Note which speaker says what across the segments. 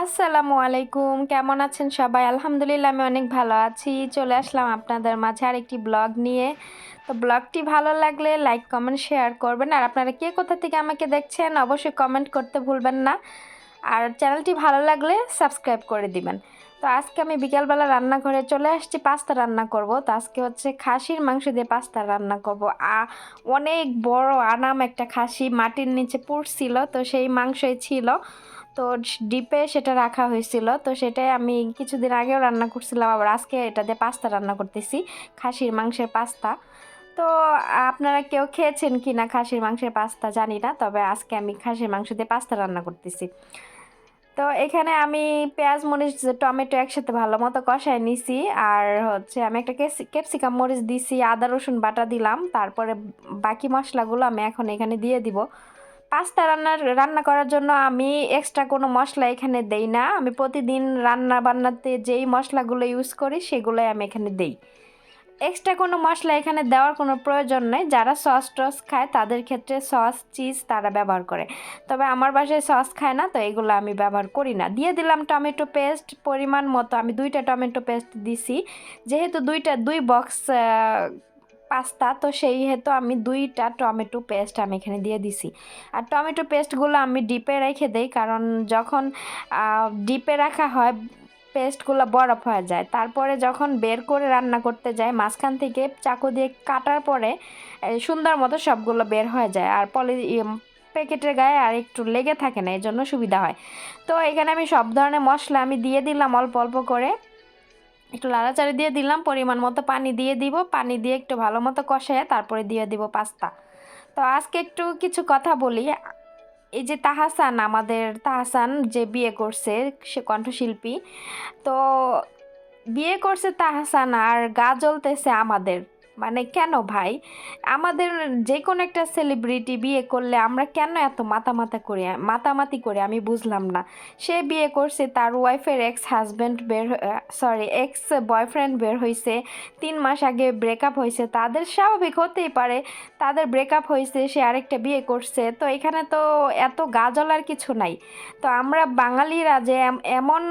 Speaker 1: আসসালামু আলাইকুম, কেমন আছেন সবাই? আলহামদুলিল্লাহ আমি অনেক ভালো আছি। চলে আসলাম আপনাদের মাঝে আরেকটি ব্লগ নিয়ে। তো ব্লগটি ভালো লাগলে লাইক কমেন্ট শেয়ার করবেন, আর আপনারা কে কোথা থেকে আমাকে দেখছেন অবশ্যই কমেন্ট করতে ভুলবেন না। আর চ্যানেলটি ভালো লাগলে সাবস্ক্রাইব করে দিবেন। তো আজকে আমি বিকালবেলা রান্নাঘরে চলে আসছি, পাস্তা রান্না করব। তো আজকে হচ্ছে খাসির মাংস দিয়ে পাস্তা রান্না করব। অনেক বড় আনাম একটা খাসি মাটির নিচে পুড়ছিল, তো সেই মাংসই ছিল। তো ডিপে সেটা রাখা হয়েছিল, তো সেটাই আমি কিছুদিন আগেও রান্না করছিলাম, আবার আজকে এটা দিয়ে পাস্তা রান্না করতেছি, খাসির মাংসের পাস্তা। তো আপনারা কেউ খেয়েছেন কি না খাসির মাংসের পাস্তা জানি না, তবে আজকে আমি খাসির মাংস দিয়ে পাস্তা রান্না করতেছি। তো এখানে আমি পেঁয়াজ মরিচ টমেটো একসাথে ভালো মতো কষায় নিছি, আর হচ্ছে আমি একটা ক্যাপসিকাম মরিচ দিছি, আদা রসুন বাটা দিলাম, তারপরে বাকি মশলাগুলো আমি এখন এখানে দিয়ে দিব। পাস্তা রান্না করার জন্য আমি এক্সট্রা কোনো মশলা এখানে দেই না। আমি প্রতিদিন রান্না বান্নাতে যেই মশলাগুলো ইউজ করি সেগুলোই আমি এখানে দেই। এক্সট্রা কোনো মশলা এখানে দেওয়ার কোনো প্রয়োজন নেই। যারা সস টস খায় তাদের ক্ষেত্রে সস চিজ তারা ব্যবহার করে, তবে আমার বাসায় সস খায় না, তো এগুলো আমি ব্যবহার করি না। দিয়ে দিলাম টমেটো পেস্ট পরিমাণ মতো, আমি 2টা টমেটো পেস্ট দিছি। যেহেতু দুই বক্স পাস্তা, তো সেই হেতু আমি 2টা টমেটো পেস্ট আমি এখানে দিয়ে দিছি। আর টমেটো পেস্টগুলো আমি ডিপে রেখে দেই, কারণ যখন ডিপে রাখা হয় পেস্টগুলো বরফ হয়ে যায়। তারপরে যখন বের করে রান্না করতে যাই মাঝখান থেকে চাকু দিয়ে কাটার পরে সুন্দর মতো সবগুলো বের হয়ে যায়, আর প্যাকেটের গায়ে আর একটু লেগে থাকে না, এই জন্য সুবিধা হয়। তো এখানে আমি সব ধরনের মশলা আমি দিয়ে দিলাম অল্প অল্প করে, একটু লাড়াচাড়ি দিয়ে দিলাম, পরিমাণ মতো পানি দিয়ে দিব, পানি দিয়ে একটু ভালো মতো কষায় তারপরে দিয়ে দিব পাস্তা। তো আজকে একটু কিছু কথা বলি। এই যে তাহাসান, আমাদের তাহাসান যে বিয়ে করছে, সে কণ্ঠশিল্পী। তো বিয়ে করছে তাহসান আর গা জ্বলতেছে আমাদের। মানে কেন ভাই? আমাদের যে কোনো একটা সেলিব্রিটি বিয়ে করলে আমরা কেন এত মাতামাতি করি আমি বুঝলাম না। সে বিয়ে করছে, তার ওয়াইফের এক্স বয়ফ্রেন্ড বের হয়েছে, 3 মাস আগে ব্রেকআপ হয়েছে, তাদের স্বাভাবিক হতেই পারে, তাদের ব্রেকআপ হয়েছে, সে আরেকটা বিয়ে করছে, তো এখানে তো এত গা জ্বলার কিছু নাই। তো আমরা বাঙালিরা যে এমন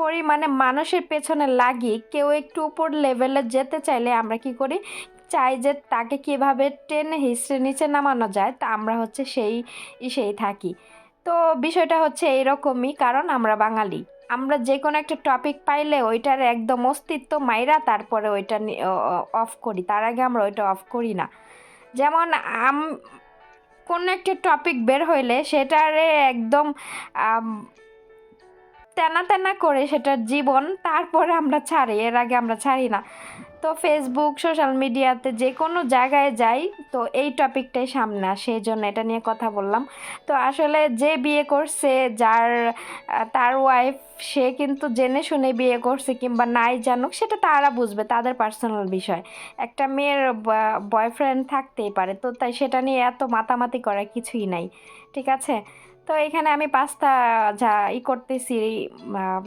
Speaker 1: পরিমাণে মানুষের পেছনে লাগি, কেউ একটু উপর লেভেলে যেতে চাইলে আমরা কি করি, চাই যে তাকে কিভাবে টেনে হিসড়ে নিচে নামানো যায়, তা আমরা হচ্ছে সেই থাকি। তো বিষয়টা হচ্ছে এইরকমই, কারণ আমরা বাঙালি। আমরা যে কোনো একটা টপিক পাইলে ওইটার একদম অস্তিত্ব মাইরা তারপরে ওইটা অফ করি, তার আগে আমরা ওইটা অফ করি না। যেমন আম কোনো একটা টপিক বের হইলে সেটারে একদম তেনা তেনা করে সেটার জীবন তারপরে আমরা ছাড়ি, এর আগে আমরা ছাড়ি না। তো ফেসবুক সোশ্যাল মিডিয়াতে যে কোনো জায়গায় যাই, তো এই টপিকটাই সামনে আসে, এই জন্য এটা নিয়ে কথা বললাম। তো আসলে যে বিয়ে করছে, তার ওয়াইফ, সে কিন্তু জেনে শুনে বিয়ে করছে কিংবা নাই জানুক, সেটা তারা বুঝবে, তাদের পার্সোনাল বিষয়। একটা মেয়ের বয়ফ্রেন্ড থাকতেই পারে, তো তাই সেটা নিয়ে এত মাতামাতি করার কিছুই নাই, ঠিক আছে? তো এখানে আমি পাস্তা যা করতেছি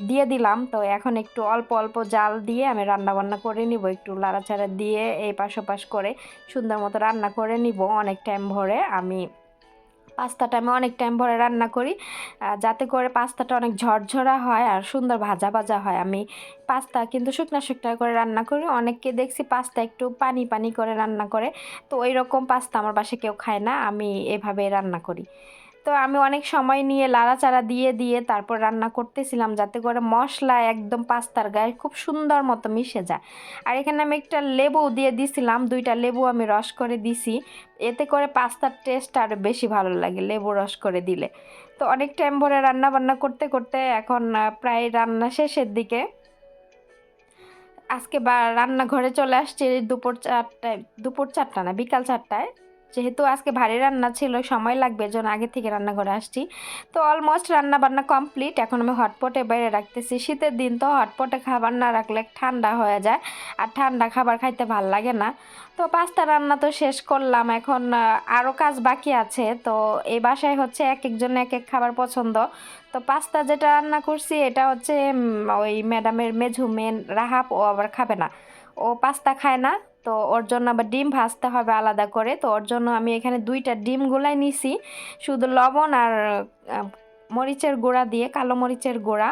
Speaker 1: দিয়ে দিলাম। তো এখন একটু অল্প অল্প জাল দিয়ে আমি রান্না বান্না করে নিব, একটু লাড়াচাড়া দিয়ে এই পাশ ওপাশ করে সুন্দর মতো রান্না করে নিব। অনেক টাইম ভরে অনেক টাইম ভরে রান্না করি, যাতে করে পাস্তাটা অনেক ঝরঝরা হয় আর সুন্দর ভাজা ভাজা হয়। আমি পাস্তা কিন্তু শুকনা শুকনা করে রান্না করি, অনেককে দেখছি পাস্তা একটু পানি পানি করে রান্না করে, তো ওই রকম পাস্তা আমার বাসায় কেউ খায় না, আমি এভাবে রান্না করি। তো আমি অনেক সময় নিয়ে লাড়াচাড়া দিয়ে দিয়ে তারপর রান্না করতেছিলাম, যাতে করে মশলা একদম পাস্তার গায়ে খুব সুন্দর মতো মিশে যায়। আর এখানে আমি একটা লেবু দিয়ে দিছিলাম, 2টা লেবু আমি রস করে দিছি, এতে করে পাস্তার টেস্ট আরও বেশি ভালো লাগে লেবু রস করে দিলে। তো অনেক টাইম ভরে রান্না বান্না করতে করতে এখন প্রায় রান্না শেষের দিকে। আজকে রান্নাঘরে চলে আসছি দুপুর 4টা না, বিকাল 4টায়। যেহেতু আজকে ভারী রান্না ছিল, সময় লাগবে, এজন্য আগে থেকে রান্নাঘরে আসছি। তো অলমোস্ট রান্না বান্না কমপ্লিট, এখন আমি হটপটে বাইরে রাখতেছি। শীতের দিন তো হটপটে খাবার না রাখলে ঠান্ডা হয়ে যায়, আর ঠান্ডা খাবার খাইতে ভাল লাগে না। তো পাস্তা রান্না তো শেষ করলাম, এখন আরও কাজ বাকি আছে। তো এই বাসায় হচ্ছে এক একজন এক এক খাবার পছন্দ। তো পাস্তা যেটা রান্না করছি এটা হচ্ছে ওই ম্যাডামের মেঝু মেন রাহাব, ও আবার খাবে না, ও পাস্তা খায় না। তো ওর জন্য আবার ডিম ভাজতে হবে আলাদা করে, তো ওর জন্য আমি এখানে 2টা ডিম গুলাই নিছি, শুধু লবণ আর মরিচের গুঁড়া দিয়ে, কালো মরিচের গুঁড়া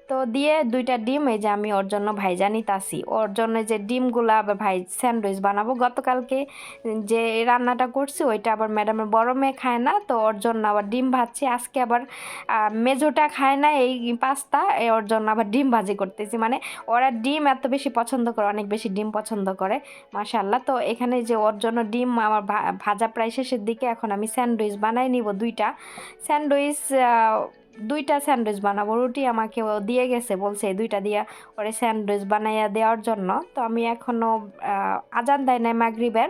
Speaker 1: তো দিয়ে 2টা ডিম এই যে আমি ওর জন্য ভাইজা নিতাছি। ওর জন্য যে ডিমগুলা আবার স্যান্ডউইচ বানাবো। গতকালকে যে রান্নাটা করছি ওইটা আবার ম্যাডামের বড় মেয়ে খায় না, তো ওর জন্য আবার ডিম ভাজছি। আজকে আবার মেজোটা খায় না এই পাস্তা, ওর জন্য আবার ডিম ভাজি করতেছি। মানে ওরা ডিম এত বেশি পছন্দ করে, অনেক বেশি ডিম পছন্দ করে মাশাআল্লাহ। তো এখানে যে ওর জন্য ডিম আমার ভাজা প্রায় শেষের দিকে, এখন আমি স্যান্ডউইচ বানাই নিব 2টা স্যান্ডউইচ। 2টা স্যান্ডউইচ বানাবো। রুটি আমাকে ও দিয়ে গেছে, বলছে এই 2টা দিয়া ওরে স্যান্ডউইচ বানাইয়া দেওয়ার জন্য। তো আমি এখনও আজান দেয় নাই মাগরিবের।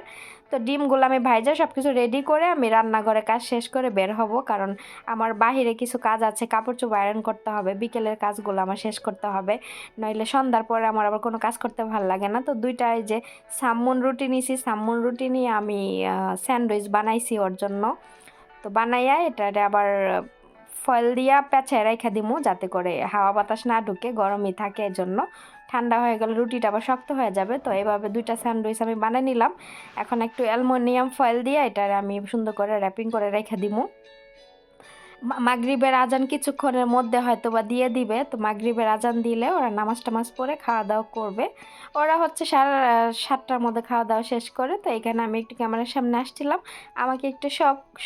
Speaker 1: তো ডিমগুলো আমি ভাইজা সব কিছু রেডি করে আমি রান্নাঘরে কাজ শেষ করে বের হব, কারণ আমার বাহিরে কিছু কাজ আছে, কাপড় চোপড় আয়রন করতে হবে, বিকেলের কাজগুলো আমার শেষ করতে হবে, নইলে সন্ধ্যার পরে আমার আবার কোনো কাজ করতে ভালো লাগে না। তো 2টা এই যে সামুন রুটি নিছি, সামুন রুটি নিয়ে আমি স্যান্ডউইচ বানাইছি ওর জন্য। তো বানাইয়া এটা আবার ফয়েল দিয়া পেঁচায় রেখে দিমু, যাতে করে হাওয়া বাতাস না ঢুকে, গরমই থাকে, এর জন্য। ঠান্ডা হয়ে গেলে রুটিটা আবার শক্ত হয়ে যাবে। তো এইভাবে 2টা স্যান্ডউইচ আমি বানিয়ে নিলাম। এখন একটু অ্যালুমিনিয়াম ফয়েল দিয়ে এটা আমি সুন্দর করে র্যাপিং করে রেখে দিমু। মাগরিবের আজান কিছুক্ষণের মধ্যে হয়তো বা দিয়ে দিবে। তো মাগরিবের আজান দিলে ওরা নামাজ টামাজ পড়ে খাওয়া দাওয়া করবে। ওরা হচ্ছে 7টার মধ্যে খাওয়া দাওয়া শেষ করে। তো এখানে আমি একটু ক্যামেরার সামনে আসছিলাম, আমাকে একটু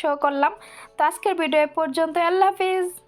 Speaker 1: শো করলাম। তো আজকের ভিডিও পর্যন্ত, আল্লাহ হাফিজ।